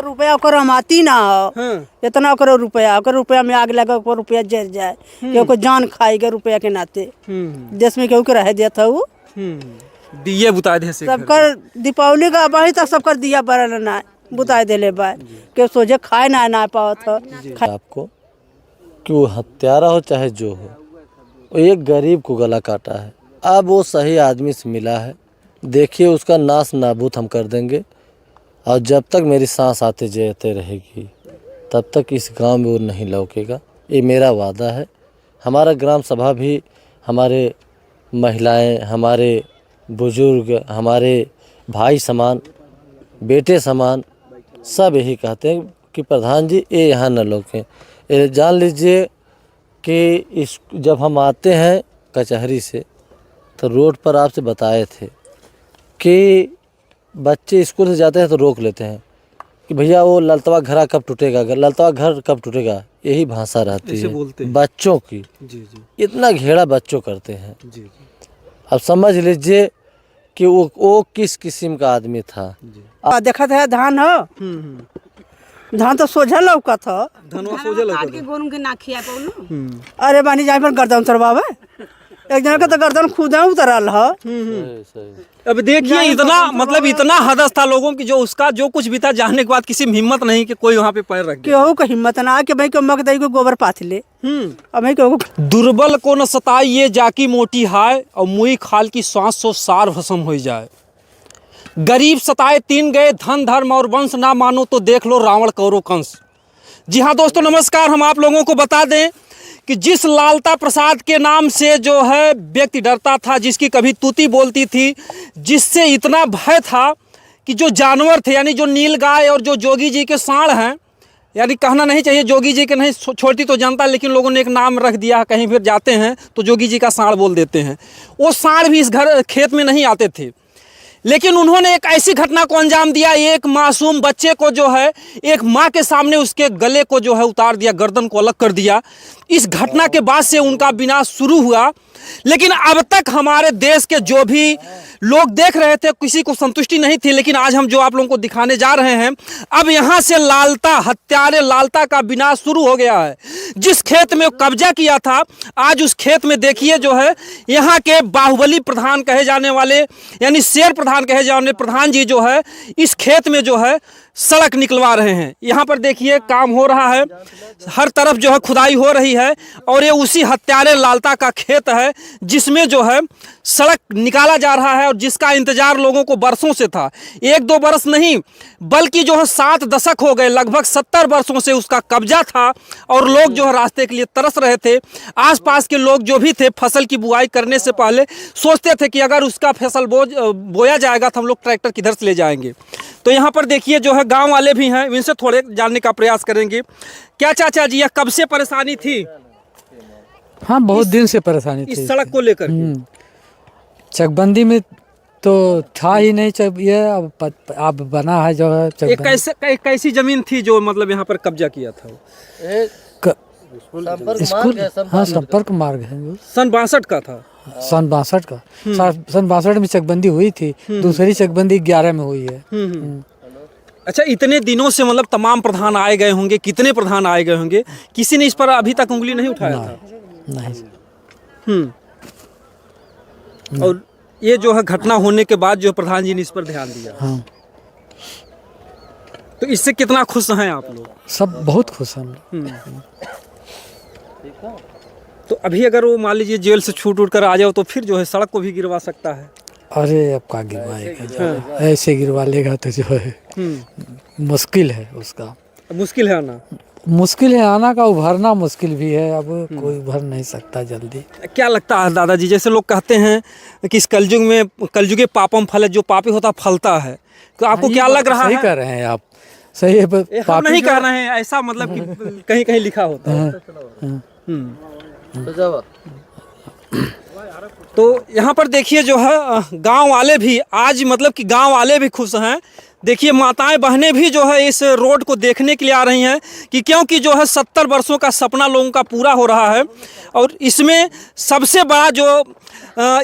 रुपया ओकर हमाती ना हो। हाँ। इतना ओकर रुपया में आग लगा, ओकर रुपया जर जाए, केहू को जान खाएगा रुपया के नाते। देश में केहू के रह देता हूँ। दिए बुता दे से सबकर दीपावली का वही तक सबकर दिया बरल ना बुता देले बा के सोझे खाए ना पावत हो। आपको कि वो हत्यारा हो चाहे जो हो, वो एक गरीब को गला काटा है। अब वो सही आदमी से मिला है, देखिए उसका नाश नाबूद हम कर देंगे। और जब तक मेरी सांस आते जाते रहेगी तब तक इस गांव में वो नहीं लौकेगा, ये मेरा वादा है। हमारा ग्राम सभा भी, हमारे महिलाएं, हमारे बुजुर्ग, हमारे भाई समान, बेटे समान, सब यही कहते हैं कि प्रधान जी ये यहाँ न लौकें। ये जान लीजिए कि इस जब हम आते हैं कचहरी से तो रोड पर आपसे बताए थे कि बच्चे स्कूल से जाते हैं तो रोक लेते हैं कि भैया वो ललतवा घरा कब टूटेगा, ललतवा घर कब टूटेगा, यही भाषा रहती है बच्चों की। जी जी। इतना घेरा बच्चों करते हैं। जी जी। अब समझ लीजिए कि वो किस किस्म का आदमी था। देखा था धान हो, धान तो सोझा लौका था। धनवा सोझे लगा के गोरू के ना खिया पाऊ। अरे बानी जाए पर गर्दन उतरवावे, एक जना का तो गर्दन खुदा उतरल हो। अब देखिए इतना मतलब इतना हदस था लोगों की, जो उसका जो कुछ भी था जानने के बाद किसी में हिम्मत नहीं कि कोई वहाँ पे पैर रख दे। केहू का हिम्मत ना कि भाई को मकदई को गोबर पाथ ले। अब भाई केहू दुर्बल को न सताई ये जाकी मोटी हाय, और मुई खाल की सांस सो सार भस्म हो जाए। गरीब सताए तीन गए धन धर्म और वंश, ना मानो तो देख लो रावण कौरव कंस। जी हाँ दोस्तों नमस्कार, हम आप लोगों को बता दें कि जिस लालता प्रसाद के नाम से जो है व्यक्ति डरता था, जिसकी कभी तूती बोलती थी, जिससे इतना भय था कि जो जानवर थे यानी जो नील गाय और जो जोगी जी के सांड हैं, यानी कहना नहीं चाहिए जोगी जी के नहीं छोड़ती तो जनता, लेकिन लोगों ने एक नाम रख दिया, कहीं फिर जाते हैं तो जोगी जी का सांड बोल देते हैं। वो सांड भी इस घर खेत में नहीं आते थे, लेकिन उन्होंने एक ऐसी घटना को अंजाम दिया, एक मासूम बच्चे को जो है एक माँ के सामने उसके गले को जो है उतार दिया, गर्दन को अलग कर दिया। इस घटना के बाद से उनका विनाश शुरू हुआ। लेकिन अब तक हमारे देश के जो भी लोग देख रहे थे किसी को संतुष्टि नहीं थी, लेकिन आज हम जो आप लोगों को दिखाने जा रहे हैं, अब यहाँ से लालता, हत्यारे लालता का विनाश शुरू हो गया है। जिस खेत में कब्जा किया था, आज उस खेत में देखिए जो है यहाँ के बाहुबली प्रधान कहे जाने वाले यानी शेर प्रधान कहे जाने प्रधान जी जो है इस खेत में जो है सड़क निकलवा रहे हैं। यहाँ पर देखिए काम हो रहा है, हर तरफ जो है खुदाई हो रही है, और ये उसी हत्यारे लालता का खेत है जिसमें जो है सड़क निकाला जा रहा है, और जिसका इंतजार लोगों को बरसों से था। एक दो बरस नहीं बल्कि जो है 7 दशक हो गए, लगभग 70 वर्षों से उसका कब्जा था, और लोग जो है रास्ते के लिए तरस रहे थे। आसपास के लोग जो भी थे फसल की बुआई करने से पहले सोचते थे कि अगर उसका फसल बोया जाएगा तो हम लोग ट्रैक्टर किधर से ले जाएंगे। तो यहाँ पर देखिए जो है गांव वाले भी हैं, इनसे थोड़े जानने का प्रयास करेंगे। क्या चाचा जी यह कब से परेशानी थी? हाँ बहुत दिन से परेशानी थी इस सड़क को लेकर। चकबंदी में तो था ही नहीं, ये अब बना है जो है। एक कैसी जमीन थी जो मतलब यहाँ पर कब्जा किया था? स्कूल, हाँ संपर्क मार्ग है। सन 62 का था। सन 62 का, सन 62 में चकबंदी हुई थी, दूसरी चकबंदी 11 में हुई है। अच्छा, इतने दिनों से मतलब तमाम प्रधान आए गए होंगे, कितने प्रधान आए गए होंगे, किसी ने इस पर अभी तक उंगली नहीं उठाया था? नहीं। और ये जो है घटना होने के बाद जो प्रधान जी ने इस पर ध्यान दिया। हाँ। तो इससे कितना खुश हैं आप लोग? सब बहुत खुश हैं। तो अभी अगर वो मान लीजिए जेल से छूट कर आ जाओ तो फिर जो है सड़क को भी गिरवा सकता है। अरे अब क्या गिरवाएगा, ऐसे गिरवा लेगा तो जो है मुश्किल है उसका। मुश्किल है आना, मुश्किल है आना का, उभरना मुश्किल भी है। अब कोई उभर नहीं सकता जल्दी। क्या लगता है दादाजी, जैसे लोग कहते हैं कि इस कलयुग में कलयुगे पापम फल, जो पापी होता फलता है, तो आपको क्या लग रहा है? सही कह रहे हैं आप, सही है। हम नहीं कह रहे हैं, ऐसा मतलब कि कहीं कहीं लिखा होता है। तो यहाँ पर देखिए जो है गांव वाले भी आज मतलब कि गांव वाले भी खुश हैं। देखिए माताएं बहनें भी जो है इस रोड को देखने के लिए आ रही हैं कि क्योंकि जो है 70 वर्षों का सपना लोगों का पूरा हो रहा है। और इसमें सबसे बड़ा जो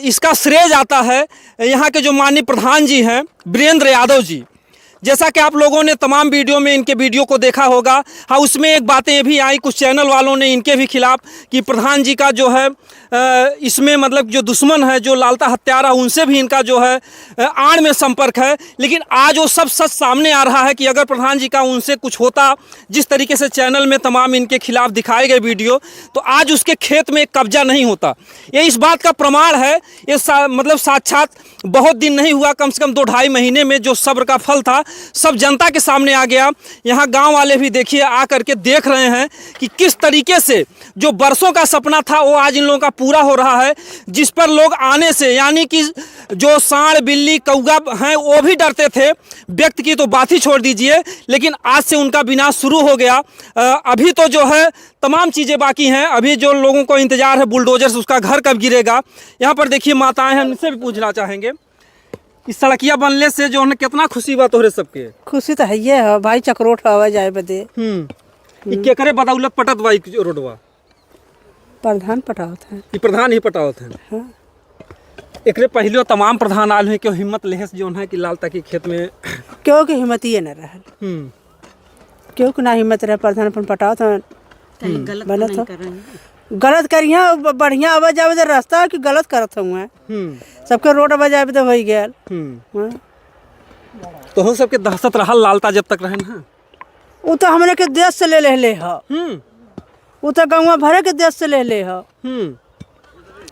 इसका श्रेय जाता है यहाँ के जो माननीय प्रधान जी हैं वीरेंद्र यादव जी, जैसा कि आप लोगों ने तमाम वीडियो में इनके वीडियो को देखा होगा, हाँ उसमें एक बातें ये भी आई, कुछ चैनल वालों ने इनके भी खिलाफ कि प्रधान जी का जो है इसमें मतलब जो दुश्मन है, जो लालता हत्यारा, उनसे भी इनका जो है आड़ में संपर्क है। लेकिन आज वो सब सच सामने आ रहा है कि अगर प्रधान जी का उनसे कुछ होता, जिस तरीके से चैनल में तमाम इनके खिलाफ दिखाए गए वीडियो, तो आज उसके खेत में कब्जा नहीं होता। ये इस बात का प्रमाण है। ये मतलब साक्षात बहुत दिन नहीं हुआ, कम से कम 2-2.5 महीने में जो सब्र का फल था सब जनता के सामने आ गया। यहाँ गांव वाले भी देखिए आ करके देख रहे हैं कि किस तरीके से जो बरसों का सपना था वो आज इन लोगों का पूरा हो रहा है, जिस पर लोग आने से, यानी कि जो सांड बिल्ली कौवा हैं वो भी डरते थे, व्यक्ति की तो बात ही छोड़ दीजिए, लेकिन आज से उनका विनाश शुरू हो गया। अभी तो जो है तमाम चीज़ें बाकी हैं, अभी जो लोगों को इंतजार है बुलडोजर से, उसका घर कब गिरेगा। यहाँ पर देखिए माताएं हैं, इनसे भी पूछना चाहेंगे इस सड़किया बनने से जो है कितना खुशी बात हो रही सबके। खुशी तो है ये है भाई, चक्रोट हवा जाए बदे के करे बदौलत पटत बाई रोडवा प्रधान पटावत है। ये प्रधान ही पटावत है। हाँ। एकरे पहले तमाम प्रधान आल हैं, क्यों हिम्मत लेहस जो है कि लालता के खेत में क्यों की हिम्मत ये न रहा, क्यों कि ना हिम्मत रहे प्रधान अपन पटावत है। गलत बना नहीं था। कर रहे हैं। गलत करिया बढ़िया आवाज आवे रास्ता कि गलत करत हूँ, सबके रोड आवाज आवे तो हो गया। हाँ। तो हम सबके दहशत रहा लालता जब तक रहे ना, वो तो हमने के देश से ले ह, वो तो गाँव भरे के देश से ले ह,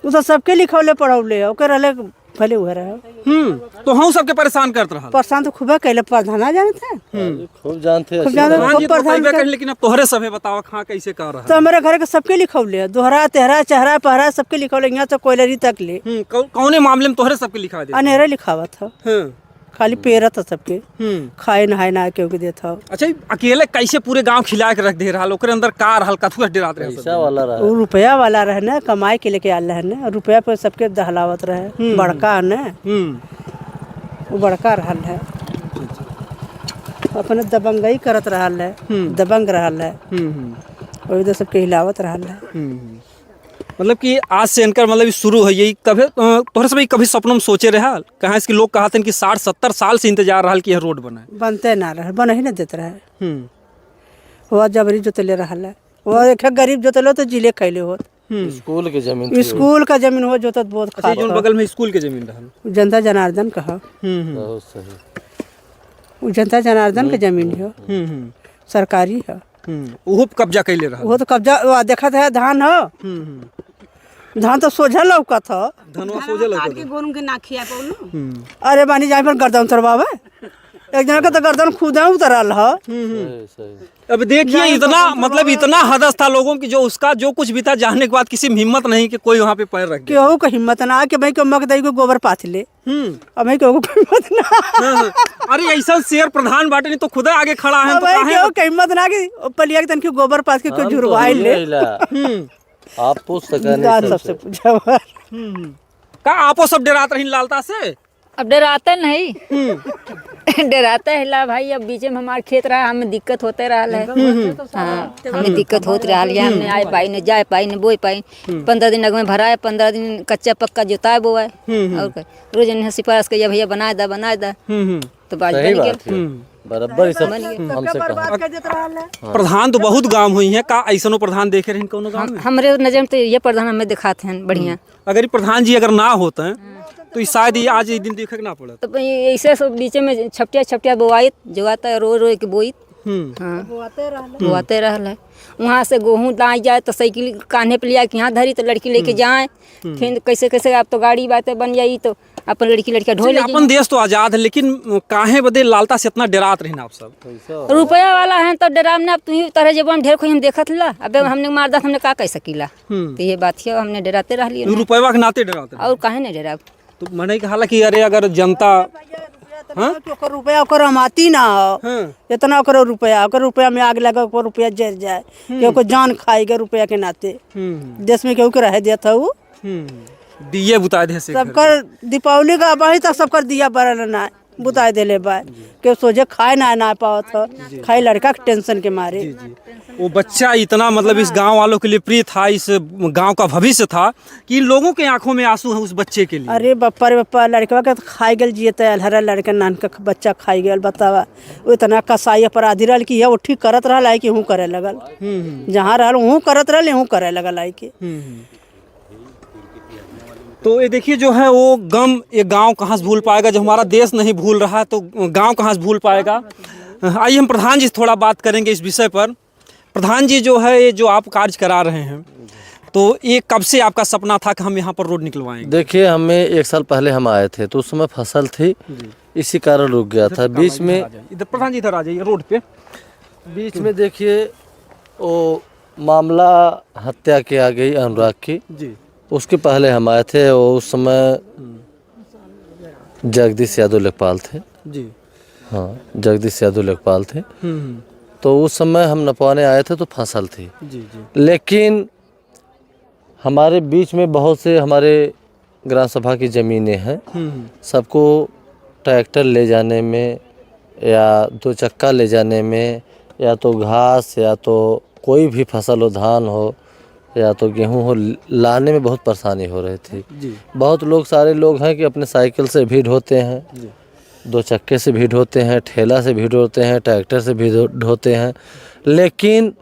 वो तो सबके लिखौले पढ़ौले है, ओकर रहले भले हुए रहे। तो हम सबके परेशान करते रहा। परेशान तो खूब कैले प्रधान जानते हैं, खूब जानते हैं। खूब जानते हैं, खूब प्रधान कर, लेकिन अब तोहरे सभे बताओ कहाँ कैसे कर रहा तो हमारे घर के सबके लिखौले है, दोहरा तेहरा चेहरा पहरा सबके लिखौले, यहाँ तो कोयलरी तक ले है। कौने मामले में तोहरे सबके लिखा दे? अनेरा लिखावा था, खाली पेरा था सबके, खाए नहाए ना क्यों के देता। अच्छा अकेले कैसे पूरे गांव खिला के रख दे रहा, ओकरे अंदर कार हल्का थुआ डरात रहे पैसा वाला रहा। वो रुपया वाला रहे ना, कमाई के लेके आल रहे ना, रुपया पे सबके दहलावत रहे, बड़का न वो बड़का रहल है, अपने दबंगई करत रहल है, दबंग रहल है, और इधर सबके हिलावत रहल है। मतलब कि आज से इनकर मतलब शुरू है यही। कभी तोहरे से कभी सपनों में सोचे रहा कहाँ इसके लोग कहते हैं कि 60-70 साल से इंतजार रहा कि यह रोड बने, बनते ना रहे, बन ही नहीं देते रहे। वो जबरी जोतले रहल है, वो एक गरीब जोतलो तो जिले खैले होत। स्कूल के जमीन, स्कूल का जमीन हो जोतत बहुत अच्छा जो बगल में स्कूल के जमीन रहा, जनता जनार्दन कहा, बहुत सही। वो जनता जनार्दन के जमीन है, सरकारी है, वो कब्जा कैले रहा। वो तो कब्जा देखत है। धान हो, धान तो सोझा लौका था, धनवा सोझे लगा काट के गोरू के ना खिया पौलू। अरे बानी जाए पर गर्दन उतरवावे, एक जना का तो गर्दन खुदा उतरल है। अब देखिए इतना मतलब इतना हदस था लोगों की, जो उसका जो कुछ भी था जानने के बाद किसी में हिम्मत नहीं कि कोई वहाँ पे पैर रख गया। केहू को हिम्मत ना कि भाई मक दई को गोबर पाथ ले, अब भाई केहू को हिम्मत ना। अरे ऐसा शेर प्रधान बाटे नहीं तो खुदा आगे खड़ा है, तो भाई काहे केहू को हिम्मत ना कि पलिया के तन के गोबर पाथ के कोई जुड़वाई ले। आप पूछ सका सबसे पूछा का आपो सब डरात रही लालता से? अब डराते नहीं डराते है ला भाई, अब बीच में हमारे खेत रहा, हमें दिक्कत होते रहा है। हाँ, हमें दिक्कत होते रहा है, हमने आए पाई ने जाए पाई ने बोए पाई। 15 दिन अग में भराए, 15 दिन कच्चा पक्का जोताए बोए, और रोज इन्हें सिफारिश किया भैया बनाए दा तो बाज बन गया। बराबर ही सब हमसे कहा। प्रधान तो बहुत गांव हुई है, का ऐसा प्रधान देखे रहे कोनो गांव में? हमारे नजर में तो ये प्रधान हमें दिखाते हैं बढ़िया। अगर ये प्रधान जी अगर ना होते हैं तो ये शायद ये आज ये दिन देखे ना पड़ा। तो ऐसे सब बीच में छपटिया बोआई जो आता है, रो के बोई। हाँ, बोआते रहल है। वहाँ से गेहूँ लाई जाए तो साइकिल कान्हे पे लिया कि यहाँ धरी तो लड़की लेके जाए, फिर कैसे कैसे अब तो गाड़ी बातें बन जाई तो अपन लड़का ढोल। अपन देश तो आजाद है, लेकिन काहे बदे लालता से इतना डरात रही ना आप सब? रुपया वाला है तो डराम ने, अब तू तरह जब ढेर कोई हम देखत ला, अब हमने मार दा हमने का कह सकीला। तो ये बात है, हमने डराते रह लिए, रुपया के नाते डराते और काहे नहीं डराब। तो मैंने कहा कि अरे अगर जनता रुपया ओकर अमाती ना हो, इतना ओकर रुपया में आग लगा, ओकर रुपया जर जाए, केहू को जान खाएगा रुपया के नाते। देश में केहू के रह देता हूँ, दिए बुता दे से सबकर दीपावली का अबाही तक सबकर दिया बरल ना, बुताई देले बा के सोचे खाए ना पावत हो खाई लड़का के टेंशन के मारे। वो बच्चा इतना मतलब इस गांव वालों के लिए प्रिय था, इस गांव का भविष्य था कि इन लोगों के आंखों में आंसू हैं उस बच्चे के लिए। अरे बप्पा रे बप्पा, लड़का के तो खाई गल जिए तो अलहरा लड़का नान का बच्चा खाई गल। बतावा वो इतना कसाई अपराधी रहल कि वो ठीक करत रहल आई कि हूँ करे लगल, जहाँ रहल हूँ करत रहल हूँ करे लगल आई के। तो ये देखिए जो है वो गम ये गांव कहाँ से भूल पाएगा, जब हमारा देश नहीं भूल रहा तो गांव कहाँ से भूल पाएगा। आइए हम प्रधान जी से थोड़ा बात करेंगे इस विषय पर। प्रधान जी जो है ये जो आप कार्य करा रहे हैं, तो ये कब से आपका सपना था कि हम यहाँ पर रोड निकलवाएंगे? देखिए, हमें 1 साल पहले हम आए थे तो उस समय फसल थी, इसी कारण रुक गया था बीच में। इधर प्रधान जी इधर आ जाइए रोड पे। बीच में देखिए वो मामला हत्या की आ गई अनुराग की जी। उसके पहले हम आए थे। वो उस समय जगदीश यादव लेखपाल थे। जी। हाँ, जगदीश यादव लेखपाल थे। तो उस समय हम नपवाने आए थे तो फसल थी। जी जी। लेकिन हमारे बीच में बहुत से हमारे ग्राम सभा की ज़मीनें हैं, सबको ट्रैक्टर ले जाने में या 2 चक्का ले जाने में या तो घास या तो कोई भी फसल हो, धान हो या तो गेहूं हो, लाने में बहुत परेशानी हो रही थी। जी। बहुत लोग, सारे लोग हैं कि अपने साइकिल से भी ढोते हैं, 2 चक्के से भी ढोते हैं, ठेला से भी ढोते हैं, ट्रैक्टर से भी ढोते हैं, लेकिन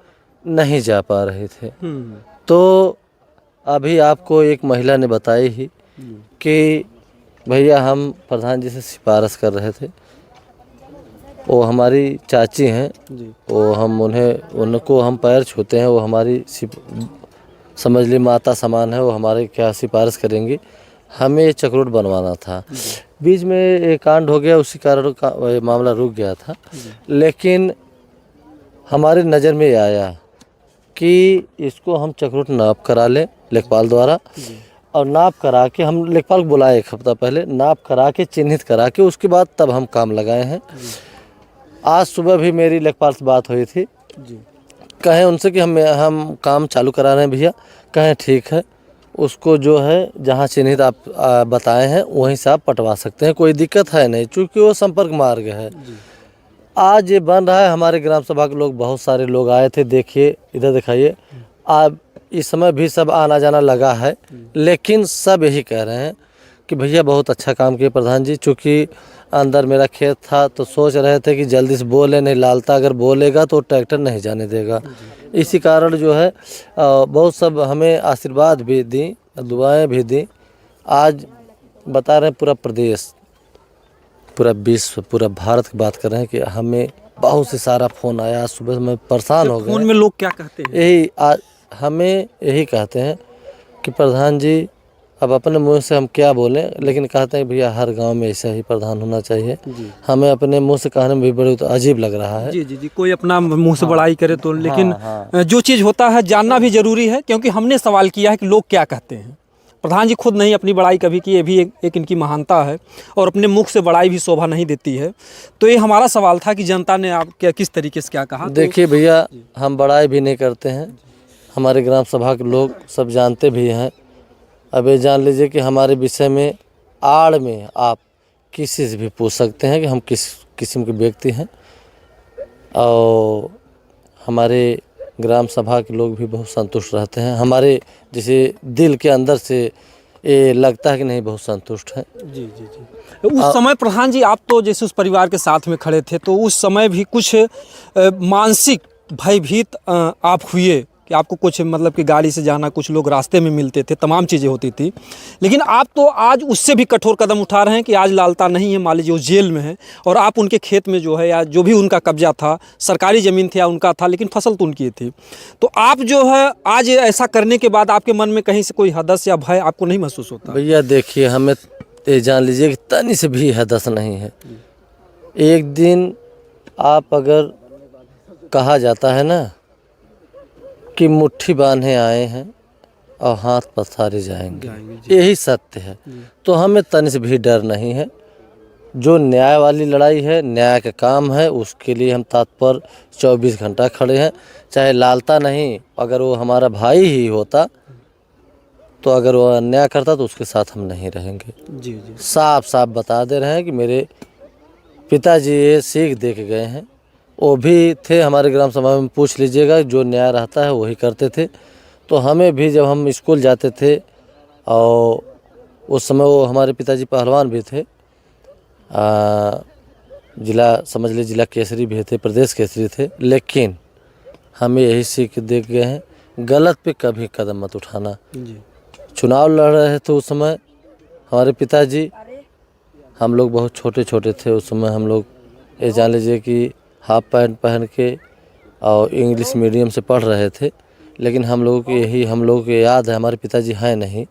नहीं जा पा रहे थे। तो अभी आपको एक महिला ने बताई ही कि भैया हम प्रधान जी से सिफारिश कर रहे थे। वो हमारी चाची हैं, वो हम उनको हम पैर छूते हैं, वो हमारी समझ ली माता समान है, वो हमारे क्या सिफारिश करेंगी। हमें ये चक्रोट बनवाना था। बीच में एक कांड हो गया, उसी कारण का मामला रुक गया था। लेकिन हमारी नज़र में आया कि इसको हम चक्रोट नाप करा लें लेखपाल द्वारा, और नाप करा के हम लेखपाल को बुलाए 1 हफ्ता पहले, नाप करा के चिन्हित करा के उसके बाद तब हम काम लगाए हैं। आज सुबह भी मेरी लेखपाल से बात हुई थी। कहें उनसे कि हम काम चालू करा रहे हैं भैया। कहें ठीक है, उसको जो है जहाँ चिन्हित आप बताए हैं वहीं से आप पटवा सकते हैं, कोई दिक्कत है नहीं, चूँकि वो संपर्क मार्ग है। आज ये बन रहा है। हमारे ग्राम सभा के लोग, बहुत सारे लोग आए थे। देखिए इधर दिखाइए, अब इस समय भी सब आना जाना लगा है, लेकिन सब यही कह रहे हैं कि भैया बहुत अच्छा काम किए प्रधान जी। चूँकि अंदर मेरा खेत था तो सोच रहे थे कि जल्दी से बोले नहीं, लालता अगर बोलेगा तो ट्रैक्टर नहीं जाने देगा। इसी कारण जो है बहुत सब हमें आशीर्वाद भी दी, दुआएं भी दी। आज बता रहे हैं पूरा प्रदेश, पूरा विश्व, पूरा भारत की बात कर रहे हैं कि हमें बहुत से सारा फ़ोन आया। सुबह मैं परेशान हो गया। फ़ोन में लोग क्या कहते हैं? यही हमें यही कहते हैं कि प्रधान जी, अब अपने मुंह से हम क्या बोलें, लेकिन कहते हैं भैया हर गांव में ऐसा ही प्रधान होना चाहिए। हमें अपने मुंह से कहने में भी बड़े तो अजीब लग रहा है। जी जी जी। कोई अपना मुंह से बड़ाई करे तो, लेकिन जो चीज़ होता है जानना भी जरूरी है, क्योंकि हमने सवाल किया है कि लोग क्या कहते हैं। प्रधान जी खुद नहीं अपनी बड़ाई कभी की, ये भी एक इनकी महानता है, और अपने मुख से बड़ाई भी शोभा नहीं देती है। तो ये हमारा सवाल था कि जनता ने आप क्या किस तरीके से क्या कहा। देखिए भैया, हम बड़ाई भी नहीं करते हैं, हमारे ग्राम सभा के लोग सब जानते भी हैं। अब ये जान लीजिए कि हमारे विषय में आड़ में आप किसी से भी पूछ सकते हैं कि हम किस किस्म के व्यक्ति हैं, और हमारे ग्राम सभा के लोग भी बहुत संतुष्ट रहते हैं। हमारे जैसे दिल के अंदर से ये लगता है कि नहीं, बहुत संतुष्ट हैं। जी जी जी। उस समय प्रधान जी आप तो जैसे उस परिवार के साथ में खड़े थे, तो उस समय भी कुछ मानसिक भयभीत आप हुए कि आपको कुछ मतलब कि गाड़ी से जाना, कुछ लोग रास्ते में मिलते थे, तमाम चीज़ें होती थी, लेकिन आप तो आज उससे भी कठोर कदम उठा रहे हैं कि आज लालता नहीं है, मान लीजिए वो जेल में है, और आप उनके खेत में जो है या जो भी उनका कब्जा था, सरकारी ज़मीन थी या उनका था, लेकिन फसल तो उनकी थी। तो आप जो है आज ऐसा करने के बाद आपके मन में कहीं से कोई हदस या भय आपको नहीं महसूस होता? भैया देखिए, हमें ये जान लीजिए कि तनी से भी हदस नहीं है। एक दिन आप अगर कहा जाता है ना कि मुट्ठी बांधे आए हैं और हाथ पसारे जाएंगे, यही सत्य है। तो हमें तनी से भी डर नहीं है। जो न्याय वाली लड़ाई है, न्याय का काम है, उसके लिए हम तत्पर 24 घंटा खड़े हैं। चाहे लालता नहीं, अगर वो हमारा भाई ही होता तो अगर वो अन्याय करता तो उसके साथ हम नहीं रहेंगे। जी जी। साफ साफ बता दे रहे हैं कि मेरे पिताजी ये सीख दे के गए हैं। वो भी थे हमारे ग्राम सभा में, पूछ लीजिएगा, जो न्याय रहता है वही करते थे। तो हमें भी जब हम स्कूल जाते थे और उस समय वो हमारे पिताजी पहलवान भी थे, जिला समझ लीजिए जिला केसरी भी थे, प्रदेश केसरी थे, लेकिन हमें यही सीख दे गए हैं, गलत पे कभी कदम मत उठाना। चुनाव लड़ रहे थे उस समय हमारे पिताजी, हम लोग बहुत छोटे छोटे थे उस समय। हम लोग ये जान लीजिए कि हाफ पैंट पहन के और इंग्लिश मीडियम से पढ़ रहे थे, लेकिन हम लोगों को याद है, हमारे पिताजी हैं नहीं,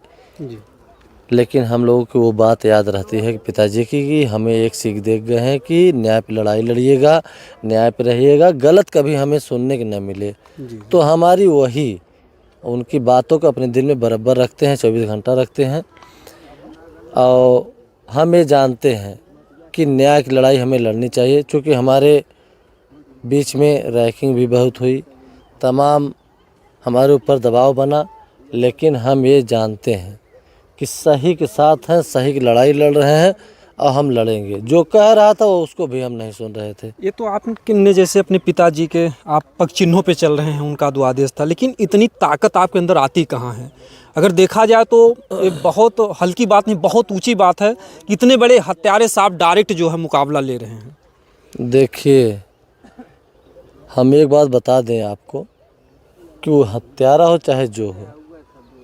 लेकिन हम लोगों को वो बात याद रहती है कि पिताजी की, कि हमें एक सीख दे गए हैं कि न्याय पे लड़ाई लड़िएगा, न्याय पे रहिएगा, गलत कभी हमें सुनने के न मिले। तो हमारी वही उनकी बातों को अपने दिल में बराबर रखते हैं, 24 घंटा रखते हैं। और हम ये जानते हैं कि न्याय की लड़ाई हमें लड़नी चाहिए, क्योंकि हमारे बीच में रैकिंग भी बहुत हुई, तमाम हमारे ऊपर दबाव बना, लेकिन हम ये जानते हैं कि सही के साथ हैं, सही की लड़ाई लड़ रहे हैं और हम लड़ेंगे। जो कह रहा था वो उसको भी हम नहीं सुन रहे थे। ये तो आपने जैसे अपने पिताजी के आप पग चिन्हों पे चल रहे हैं, उनका जो आदेश था, लेकिन इतनी ताकत आपके अंदर आती कहाँ है? अगर देखा जाए तो ये बहुत हल्की बात नहीं, बहुत ऊंची बात है कि इतने बड़े हत्यारे साहब डायरेक्ट जो है मुकाबला ले रहे हैं। देखिए, हम एक बात बता दें आपको कि वो हत्यारा हो चाहे जो हो,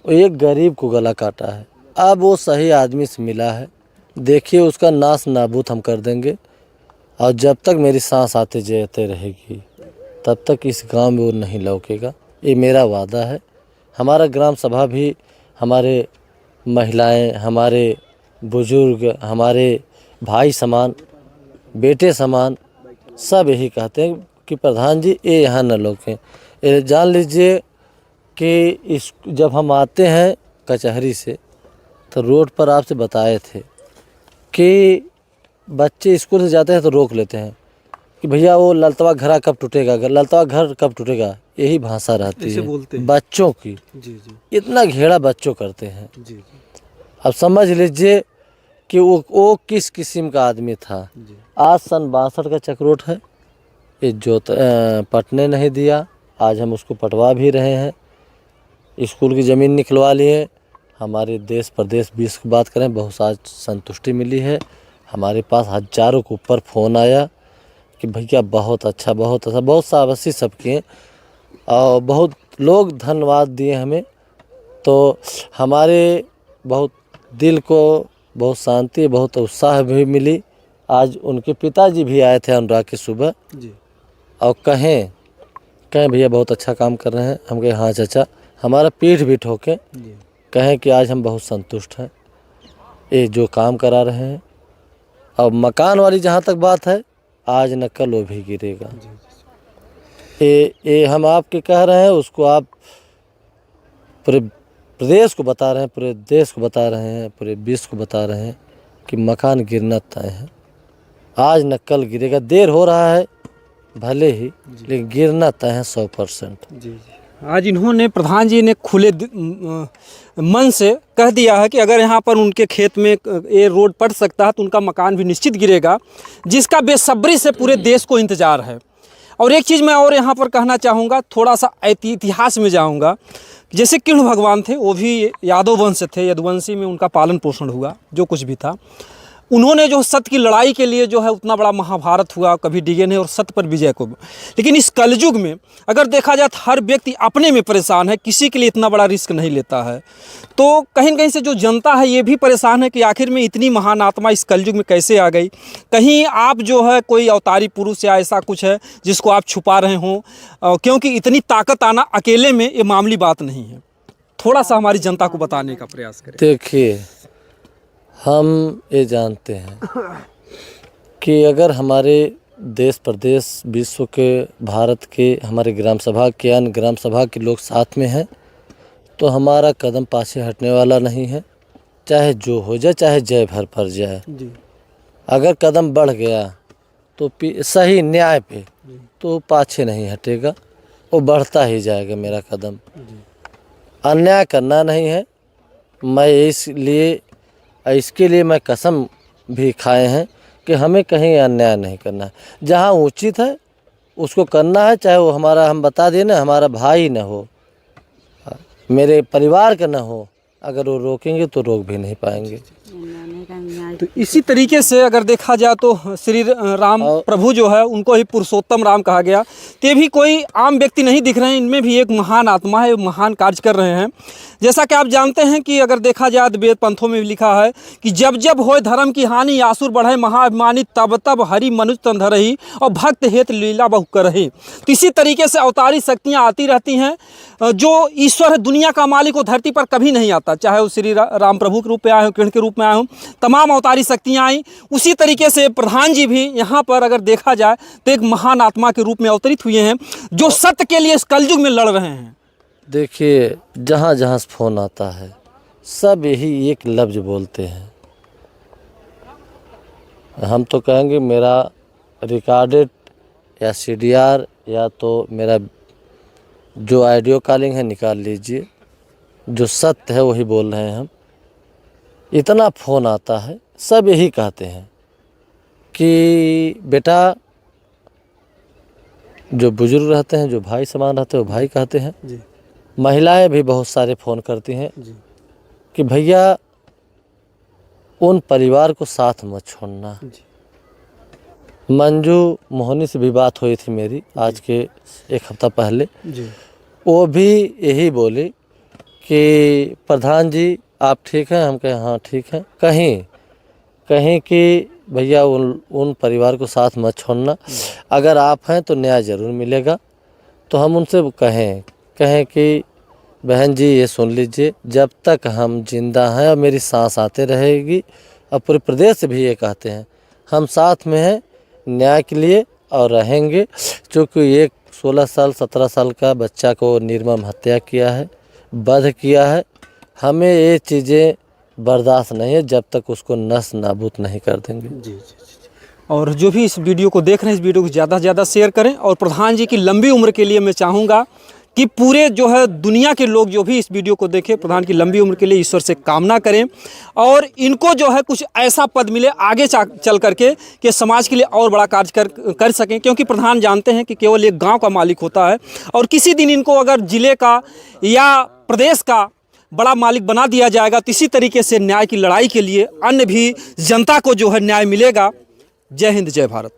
वो एक गरीब को गला काटा है। अब वो सही आदमी से मिला है, देखिए उसका नाश नाबूद हम कर देंगे। और जब तक मेरी सांस आते जाते रहेगी तब तक इस गांव में वो नहीं लौकेगा, ये मेरा वादा है। हमारा ग्राम सभा भी, हमारे महिलाएं, हमारे बुजुर्ग, हमारे भाई समान, बेटे समान, सब यही कहते हैं कि प्रधान जी ये यहाँ न लौकें। ये जान लीजिए कि इस जब हम आते हैं कचहरी से तो रोड पर आपसे बताए थे कि बच्चे स्कूल से जाते हैं तो रोक लेते हैं कि भैया वो ललतवा घरा कब टूटेगा, ललतवा घर कब टूटेगा, यही भाषा रहती है बच्चों की। इतना घेरा बच्चों करते हैं। अब समझ लीजिए कि वो किस किस्म का आदमी था। आज सन 62 का चक्रोट है, ये जो पटने नहीं दिया, आज हम उसको पटवा भी रहे हैं। स्कूल की ज़मीन निकलवा लिए। हमारे देश प्रदेश बीस की बात करें, बहुत आज संतुष्टि मिली है। हमारे पास हज़ारों के ऊपर फ़ोन आया कि भैया बहुत अच्छा, बहुत अच्छा, बहुत शाबाशी सबके, और बहुत लोग धन्यवाद दिए हमें। तो हमारे बहुत दिल को बहुत शांति, बहुत उत्साह भी मिली। आज उनके पिताजी भी आए थे अनुराग की सुबह और कहें भैया बहुत अच्छा काम कर रहे हैं। हम कहे हाँ चाचा, हमारा पीठ भी ठोके, कहें कि आज हम बहुत संतुष्ट हैं ये जो काम करा रहे हैं। अब मकान वाली जहाँ तक बात है, आज न कल वो भी गिरेगा। ये हम आपके कह रहे हैं, उसको आप पूरे प्रदेश को बता रहे हैं, पूरे देश को बता रहे हैं, पूरे विश्व को बता रहे हैं कि मकान गिरना तय है। आज न कल गिरेगा, देर हो रहा है भले ही, लेकिन गिरना तय है 100%। आज इन्होंने, प्रधान जी ने खुले मन से कह दिया है कि अगर यहाँ पर उनके खेत में ये रोड पड़ सकता है तो उनका मकान भी निश्चित गिरेगा, जिसका बेसब्री से पूरे देश को इंतज़ार है। और एक चीज़ मैं और यहाँ पर कहना चाहूँगा, थोड़ा सा इतिहास में जाऊँगा। जैसे कृष्ण भगवान थे, वो भी यादव वंश से थे, यदुवंशी में उनका पालन पोषण हुआ, जो कुछ भी था। उन्होंने जो सत्य की लड़ाई के लिए जो है उतना बड़ा महाभारत हुआ, कभी डिगे नहीं, और सत्य पर विजय को। लेकिन इस कलयुग में अगर देखा जाए तो हर व्यक्ति अपने में परेशान है, किसी के लिए इतना बड़ा रिस्क नहीं लेता है। तो कहीं न कहीं से जो जनता है ये भी परेशान है कि आखिर में इतनी महान आत्मा इस कलयुग में कैसे आ गई। कहीं आप जो है कोई अवतारी पुरुष या ऐसा कुछ है जिसको आप छुपा रहे हों, क्योंकि इतनी ताकत आना अकेले में ये मामूली बात नहीं है। थोड़ा सा हमारी जनता को बताने का प्रयास करें। देखिए, हम ये जानते हैं कि अगर हमारे देश प्रदेश विश्व के, भारत के, हमारे ग्राम सभा के, अन्य ग्राम सभा के लोग साथ में हैं तो हमारा कदम पाछे हटने वाला नहीं है। चाहे जो हो जाए, चाहे जय भर पर जाए। अगर कदम बढ़ गया तो सही न्याय पे तो पाछे नहीं हटेगा, वो बढ़ता ही जाएगा मेरा कदम। अन्याय करना नहीं है। मैं इसके लिए मैं कसम भी खाए हैं कि हमें कहीं अन्याय नहीं करना है। जहाँ उचित है उसको करना है, चाहे वो हमारा, हम बता दें ना, हमारा भाई न हो, मेरे परिवार का न हो, अगर वो रोकेंगे तो रोक भी नहीं पाएंगे। तो इसी तरीके से अगर देखा जाए तो श्री राम प्रभु जो है उनको ही पुरुषोत्तम राम कहा गया। ते भी कोई आम व्यक्ति नहीं दिख रहे हैं, इनमें भी एक महान आत्मा है, महान कार्य कर रहे हैं। जैसा कि आप जानते हैं कि अगर देखा जाए तो वेद पंथों में भी लिखा है कि जब जब होए धर्म की हानि, आसुर बढ़े महाअभिमानी, तब तब हरि मनुष्य तन धरहि और भक्त हेत लीला बहु करहि। तो इसी तरीके से अवतारी शक्तियाँ आती रहती हैं। जो ईश्वर है, दुनिया का मालिक, वो धरती पर कभी नहीं आता, चाहे वो श्री राम प्रभु के रूप में आए हो, कृष्ण के रूप में आए हो, तमाम अवतारी शक्तियाँ आई। उसी तरीके से प्रधान जी भी यहाँ पर अगर देखा जाए तो एक महान आत्मा के रूप में अवतरित हुए हैं, जो सत्य के लिए इस कलयुग में लड़ रहे हैं। देखिए, जहाँ जहाँ से फ़ोन आता है सब यही एक लफ्ज़ बोलते हैं। हम तो कहेंगे मेरा रिकॉर्डेड या CDR या तो मेरा जो ऑडियो कॉलिंग है निकाल लीजिए, जो सत्य है वही बोल रहे हैं हम। इतना फ़ोन आता है, सब यही कहते हैं कि बेटा, जो बुजुर्ग रहते हैं, जो भाई समान रहते हैं, वो भाई कहते हैं जी। महिलाएं भी बहुत सारे फ़ोन करती हैं जी कि भैया उन परिवार को साथ मत छोड़ना। मंजू मोहनी से भी बात हुई थी मेरी आज के 1 हफ्ता पहले जी। वो भी यही बोली कि प्रधान जी आप ठीक हैं? हम कहे हाँ ठीक है। कहीं कि भैया उन परिवार को साथ मत छोड़ना, अगर आप हैं तो न्याय ज़रूर मिलेगा। तो हम उनसे कहें कि बहन जी ये सुन लीजिए, जब तक हम जिंदा हैं और मेरी सांस आते रहेगी, और पूरे प्रदेश से भी ये कहते हैं, हम साथ में हैं न्याय के लिए और रहेंगे। क्योंकि एक 16 साल 17 साल का बच्चा को निर्मम हत्या किया है, वध किया है। हमें ये चीज़ें बर्दाश्त नहीं है जब तक उसको नस नाबूद नहीं कर देंगे जी। और जो भी इस वीडियो को देख रहे हैं, इस वीडियो को ज़्यादा से ज़्यादा शेयर करें। और प्रधान जी की लंबी उम्र के लिए मैं चाहूँगा कि पूरे जो है दुनिया के लोग जो भी इस वीडियो को देखें, प्रधान की लंबी उम्र के लिए ईश्वर से कामना करें और इनको जो है कुछ ऐसा पद मिले आगे चल करके कि समाज के लिए और बड़ा कार्य कर सकें। क्योंकि प्रधान जानते हैं कि केवल एक गांव का मालिक होता है, और किसी दिन इनको अगर ज़िले का या प्रदेश का बड़ा मालिक बना दिया जाएगा तो इसी तरीके से न्याय की लड़ाई के लिए अन्य भी जनता को जो है न्याय मिलेगा। जय हिंद, जय भारत।